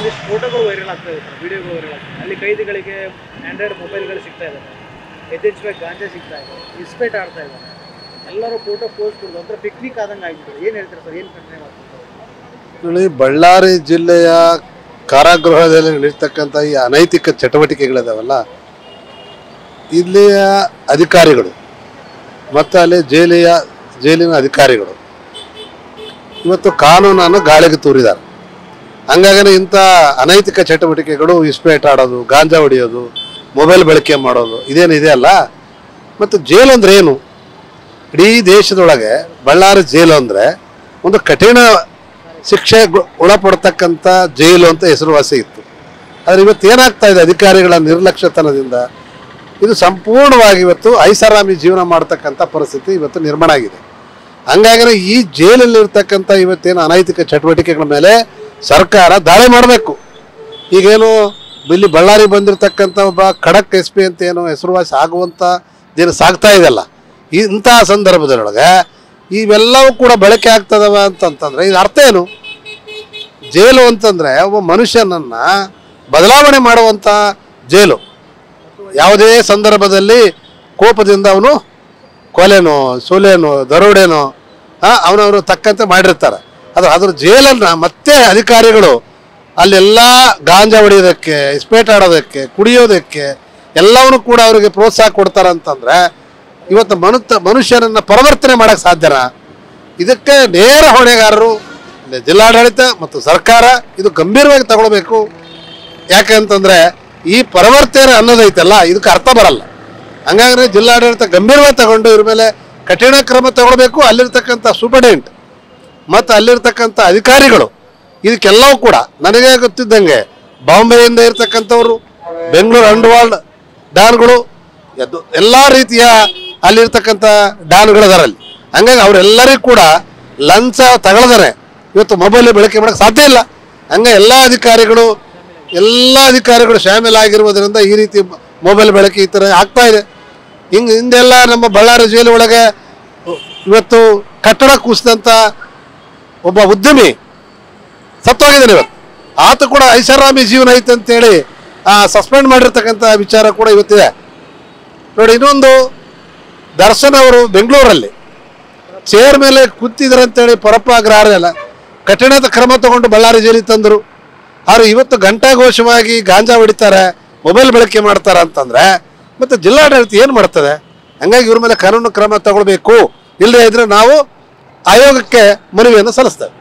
ಒಂದಿಷ್ಟು ಫೋಟೋಗಳು ವೈರಲ್ ಆಗ್ತಾ ಇದೆ, ವಿಡಿಯೋಗಳು ವೈರಲ್ ಆಗ್ತದೆ. ಅಲ್ಲಿ ಕೈದಿಗಳಿಗೆ ಆಂಡ್ರಾಯ್ಡ್ ಮೊಬೈಲ್ಗಳು ಸಿಗ್ತಾ ಇದ್ದಾವೆ, ಯಥೇಚ್ಛವಾಗಿ ಗಾಂಜಾ ಸಿಗ್ತಾ ಇದೆ, ಇಸ್ಪೇಟ್ ಆಡ್ತಾ ಇದ್ದಾರೆ. ಎಲ್ಲರೂ ಫೋಟೋ ಪೋಸ್ಟ್ ಕೊಡೋದು ಒಂಥರ ಪಿಕ್ನಿಕ್ ಆದಂಗೆ ಆಗಿಬಿಟ್ಟು ಏನು ಹೇಳ್ತಾರೆ ಸರ್, ಏನು ಕಡಿಮೆ ಮಾಡ್ತಾರೆ? ಬಳ್ಳಾರಿ ಜಿಲ್ಲೆಯ ಕಾರಾಗೃಹದಲ್ಲಿ ನಡೀತಕ್ಕಂಥ ಈ ಅನೈತಿಕ ಚಟುವಟಿಕೆಗಳಿದಾವಲ್ಲ, ಇಲ್ಲಿಯ ಅಧಿಕಾರಿಗಳು ಮತ್ತು ಅಲ್ಲಿ ಜೈಲಿನ ಅಧಿಕಾರಿಗಳು ಇವತ್ತು ಕಾನೂನನ್ನು ಗಾಳಿಗೆ ತೂರಿದ್ದಾರೆ. ಹಂಗಾಗಿ ಇಂಥ ಅನೈತಿಕ ಚಟುವಟಿಕೆಗಳು, ಇಸ್ಪೇಟ್ ಆಡೋದು, ಗಾಂಜಾ ಹೊಡೆಯೋದು, ಮೊಬೈಲ್ ಬಳಕೆ ಮಾಡೋದು ಇದೇನಿದೆ ಅಲ್ಲ. ಮತ್ತು ಜೈಲು ಅಂದರೆ ಏನು? ಇಡೀ ದೇಶದೊಳಗೆ ಬಳ್ಳಾರಿ ಜೈಲು ಅಂದರೆ ಒಂದು ಕಠಿಣ ಶಿಕ್ಷೆ ಒಳಪಡ್ತಕ್ಕಂಥ ಜೈಲು ಅಂತ ಹೆಸರುವಾಸಿ ಇತ್ತು. ಆದರೆ ಇವತ್ತು ಏನಾಗ್ತಾ ಇದೆ, ಅಧಿಕಾರಿಗಳ ನಿರ್ಲಕ್ಷ್ಯತನದಿಂದ ಇದು ಸಂಪೂರ್ಣವಾಗಿ ಇವತ್ತು ಐಷಾರಾಮಿ ಜೀವನ ಮಾಡ್ತಕ್ಕಂಥ ಪರಿಸ್ಥಿತಿ ಇವತ್ತು ನಿರ್ಮಾಣ ಆಗಿದೆ. ಹಂಗಾಗಿ ಈ ಜೈಲಲ್ಲಿರ್ತಕ್ಕಂಥ ಇವತ್ತೇನು ಅನೈತಿಕ ಚಟುವಟಿಕೆಗಳ ಮೇಲೆ ಸರ್ಕಾರ ದಾಳಿ ಮಾಡಬೇಕು. ಈಗೇನು ಇಲ್ಲಿ ಬಳ್ಳಾರಿ ಬಂದಿರತಕ್ಕಂಥ ಒಬ್ಬ ಖಡಕ್ ಎಸ್ ಪಿ ಅಂತ ಏನು ಹೆಸರುವಾಸಿ ಆಗುವಂಥದ್ದೇನು ಸಾಗ್ತಾ ಇದೆಯಲ್ಲ, ಇಂತಹ ಸಂದರ್ಭದೊಳಗೆ ಇವೆಲ್ಲವೂ ಕೂಡ ಬಳಕೆ ಆಗ್ತದವ ಅಂತಂತಂದರೆ ಇದು ಅರ್ಥ ಏನು? ಜೈಲು ಅಂತಂದರೆ ಒಬ್ಬ ಮನುಷ್ಯನನ್ನು ಬದಲಾವಣೆ ಮಾಡುವಂಥ ಜೈಲು. ಯಾವುದೇ ಸಂದರ್ಭದಲ್ಲಿ ಕೋಪದಿಂದ ಅವನು ಕೊಲೆನೋ, ಸೊಲೆನೋ, ದರೋಡೆನೋ ಅವನವರು ತಕ್ಕಂತೆ ಮಾಡಿರ್ತಾರೆ. ಅದ್ರ ಜೈಲನ್ನು ಮತ್ತೆ ಅಧಿಕಾರಿಗಳು ಅಲ್ಲೆಲ್ಲ ಗಾಂಜಾ ಹೊಡೆಯೋದಕ್ಕೆ, ಇಸ್ಪೇಟ್ ಆಡೋದಕ್ಕೆ, ಕುಡಿಯೋದಕ್ಕೆ ಎಲ್ಲವನ್ನೂ ಕೂಡ ಅವರಿಗೆ ಪ್ರೋತ್ಸಾಹ ಕೊಡ್ತಾರಂತಂದರೆ ಇವತ್ತು ಮನುಷ್ಯನನ್ನು ಪರಿವರ್ತನೆ ಮಾಡೋಕ್ಕೆ ಸಾಧ್ಯನಾ? ಇದಕ್ಕೆ ನೇರ ಹೊಣೆಗಾರರು ಜಿಲ್ಲಾಡಳಿತ ಮತ್ತು ಸರ್ಕಾರ ಇದು ಗಂಭೀರವಾಗಿ ತಗೊಳ್ಬೇಕು. ಯಾಕೆ ಅಂತಂದರೆ ಈ ಪರಿವರ್ತನೆ ಅನ್ನೋದೈತಲ್ಲ, ಇದಕ್ಕೆ ಅರ್ಥ ಬರಲ್ಲ. ಹಂಗಾಗಿ ಜಿಲ್ಲಾಡಳಿತ ಗಂಭೀರವಾಗಿ ತಗೊಂಡು ಇವ್ರ ಮೇಲೆ ಕಠಿಣ ಕ್ರಮ ತಗೊಳ್ಬೇಕು. ಅಲ್ಲಿರ್ತಕ್ಕಂಥ ಸೂಪರ್ಡೆಂಟ್ ಮತ್ತು ಅಲ್ಲಿರ್ತಕ್ಕಂಥ ಅಧಿಕಾರಿಗಳು ಇದಕ್ಕೆಲ್ಲವೂ ಕೂಡ ನನಗೆ ಗೊತ್ತಿದ್ದಂಗೆ ಬಾಂಬೆಯಿಂದ ಇರ್ತಕ್ಕಂಥವ್ರು, ಬೆಂಗಳೂರು ಅಂಡರ್ವರ್ಲ್ಡ್ ಡಾನ್ಗಳು, ಎಲ್ಲ ರೀತಿಯ ಅಲ್ಲಿರ್ತಕ್ಕಂಥ ಡಾನ್ಗಳದರಲ್ಲಿ. ಹಂಗಾಗಿ ಅವರೆಲ್ಲರಿಗೂ ಕೂಡ ಲಂಚ ತಗೊಳ್ದರೆ ಇವತ್ತು ಮೊಬೈಲ್ ಬಳಕೆ ಮಾಡೋಕ್ಕೆ ಸಾಧ್ಯ ಇಲ್ಲ. ಹಂಗೆ ಎಲ್ಲ ಅಧಿಕಾರಿಗಳು ಶಾಮೀಲಾಗಿರುವುದರಿಂದ ಈ ರೀತಿ ಮೊಬೈಲ್ ಬಳಕೆ ಈ ಥರ ಆಗ್ತಾ ಇದೆ. ಹಿಂದೆಲ್ಲ ನಮ್ಮ ಬಳ್ಳಾರಿ ಜೈಲು ಒಳಗೆ ಇವತ್ತು ಕಟ್ಟಡ ಕುಸಿದಂಥ ಒಬ್ಬ ಉದ್ಯಮಿ ಸತ್ತೋಗಿದ್ದಾನೆ. ಇವತ್ತು ಆತ ಕೂಡ ಐಷಾರಾಮಿ ಜೀವನ ಐತೆ ಅಂತೇಳಿ ಸಸ್ಪೆಂಡ್ ಮಾಡಿರ್ತಕ್ಕಂಥ ವಿಚಾರ ಕೂಡ ಇವತ್ತಿದೆ ನೋಡಿ. ಇನ್ನೊಂದು ದರ್ಶನ್ ಅವರು ಬೆಂಗಳೂರಲ್ಲಿ ಚೇರ್ ಮೇಲೆ ಕೂತಿದ್ರು ಅಂತೇಳಿ ಪರಪ್ಪಾಗ್ರಹಾರೆಲ್ಲ ಕಠಿಣದ ಕ್ರಮ ತಗೊಂಡು ಬಳ್ಳಾರಿ ಜೈಲಿಗೆ ತಂದರು. ಅವರು ಇವತ್ತು ಘಂಟಾಘೋಷವಾಗಿ ಗಾಂಜಾ ಹೊಡಿತಾರೆ, ಮೊಬೈಲ್ ಬಳಕೆ ಮಾಡ್ತಾರೆ ಅಂತಂದರೆ ಮತ್ತು ಜಿಲ್ಲಾಡಳಿತ ಏನು ಮಾಡ್ತದೆ? ಹಂಗಾಗಿ ಇವ್ರ ಮೇಲೆ ಕಾನೂನು ಕ್ರಮ ತಗೊಳ್ಬೇಕು. ಇಲ್ಲದೇ ಇದ್ರೆ ನಾವು ಆಯೋಗಕ್ಕೆ ಮನವಿಯನ್ನು ಸಲ್ಲಿಸ್ತೇವೆ.